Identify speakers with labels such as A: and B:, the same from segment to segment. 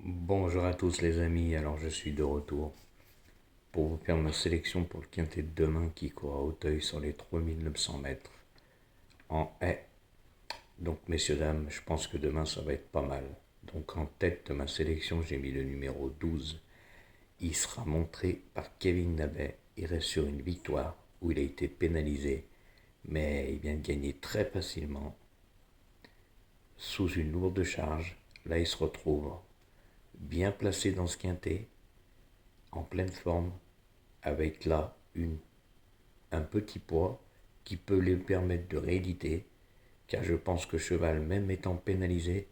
A: Bonjour à tous les amis, alors je suis de retour pour vous faire ma sélection pour le quintet de demain qui court à Auteuil sur les 3900 mètres en haie. Donc messieurs dames, je pense que demain ça va être pas mal. Donc en tête de ma sélection j'ai mis le numéro 12. Il sera montré par Kevin Nabet. Il reste sur une victoire où il a été pénalisé, mais il vient de gagner très facilement sous une lourde charge. Là il se retrouve bien placé dans ce quintet, en pleine forme, avec là un petit poids qui peut lui permettre de rééditer, car je pense que cheval, même étant pénalisé,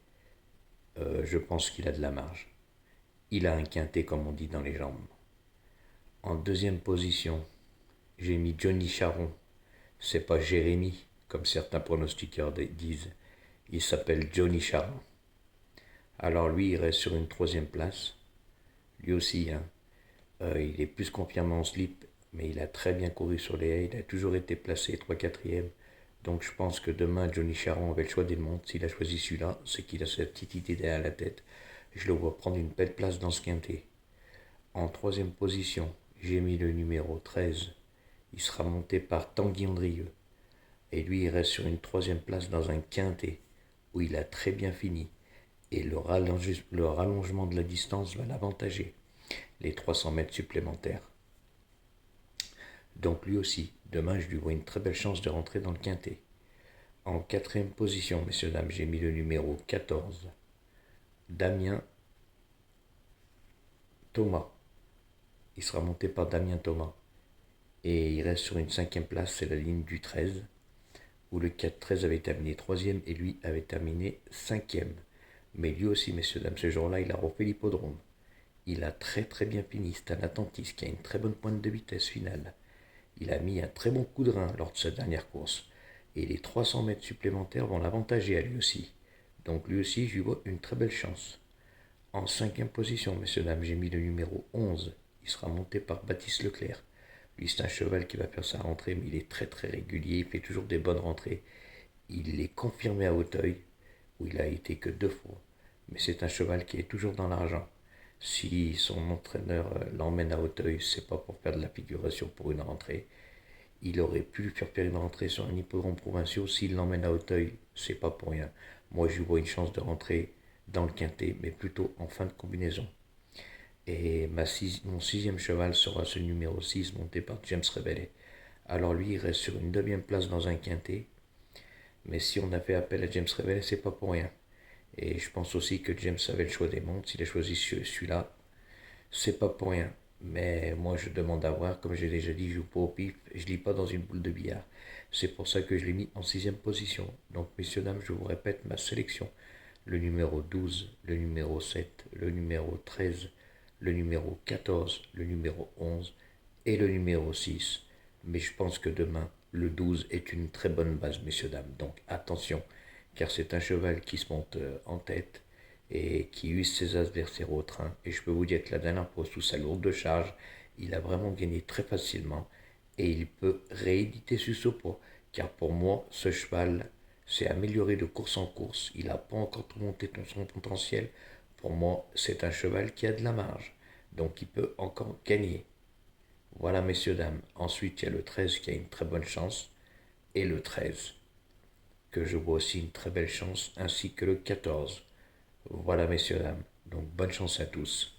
A: je pense qu'il a de la marge. Il a un quintet, comme on dit dans les jambes. En deuxième position, j'ai mis Johnny Charon. C'est pas Jérémy, comme certains pronostiqueurs disent. Il s'appelle Johnny Charon. Alors lui, il reste sur une troisième place. Lui aussi, hein, il est plus confirmé en slip, mais il a très bien couru sur les haies. Il a toujours été placé 3/4e. Donc je pense que demain, Johnny Charon avait le choix des montres. S'il a choisi celui-là, c'est qu'il a cette petite idée derrière la tête. Je le vois prendre une belle place dans ce quintet. En troisième position, j'ai mis le numéro 13. Il sera monté par Tanguy Andrieux. Et lui, il reste sur une troisième place dans un quintet où il a très bien fini. Et le rallongement de la distance va l'avantager. Les 300 mètres supplémentaires. Donc lui aussi, demain, je lui vois une très belle chance de rentrer dans le quintet. En quatrième position, messieurs, dames, j'ai mis le numéro 14, Damien Thomas. Il sera monté par Damien Thomas. Et il reste sur une cinquième place, c'est la ligne du 13, où le 4-13 avait terminé troisième et lui avait terminé cinquième. Mais lui aussi, messieurs, dames, ce jour-là, il a refait l'hippodrome. Il a très très bien fini. C'est un attentiste qui a une très bonne pointe de vitesse finale. Il a mis un très bon coup de rein lors de sa dernière course. Et les 300 mètres supplémentaires vont l'avantager à lui aussi. Donc lui aussi, je lui vois une très belle chance. En cinquième position, messieurs, dames, j'ai mis le numéro 11. Il sera monté par Baptiste Leclerc. Lui, c'est un cheval qui va faire sa rentrée, mais il est très très régulier. Il fait toujours des bonnes rentrées. Il est confirmé à Auteuil, où il a été que 2 fois. Mais c'est un cheval qui est toujours dans l'argent. Si son entraîneur l'emmène à Auteuil, c'est pas pour faire de la figuration pour une rentrée. Il aurait pu lui faire une rentrée sur un hippodrome provincial. S'il l'emmène à Auteuil, c'est pas pour rien. Moi, je lui vois une chance de rentrer dans le quintet, mais plutôt en fin de combinaison. Et mon sixième cheval sera ce numéro 6, monté par James Reveille. Alors lui, il reste sur une neuvième place dans un quintet. Mais si on a fait appel à James Reveille, c'est pas pour rien. Et je pense aussi que James avait le choix des montres. S'il a choisi celui-là, c'est pas pour rien. Mais moi, je demande à voir. Comme j'ai déjà dit, je joue pas au pif. Je lis pas dans une boule de billard. C'est pour ça que je l'ai mis en sixième position. Donc, messieurs, dames, je vous répète ma sélection. Le numéro 12, le numéro 7, le numéro 13, le numéro 14, le numéro 11 et le numéro 6. Mais je pense que demain, le 12 est une très bonne base, messieurs, dames. Donc attention, car c'est un cheval qui se monte en tête et qui use ses adversaires au train. Et je peux vous dire que la dernière fois, sous sa lourde charge, il a vraiment gagné très facilement et il peut rééditer sur ce poids. Car pour moi, ce cheval s'est amélioré de course en course. Il n'a pas encore tout monté son potentiel. Pour moi, c'est un cheval qui a de la marge. Donc il peut encore gagner. Voilà, messieurs, dames. Ensuite, il y a le 13 qui a une très bonne chance. Et le 13, que je vois aussi une très belle chance, ainsi que le 14. Voilà, messieurs, dames. Donc bonne chance à tous.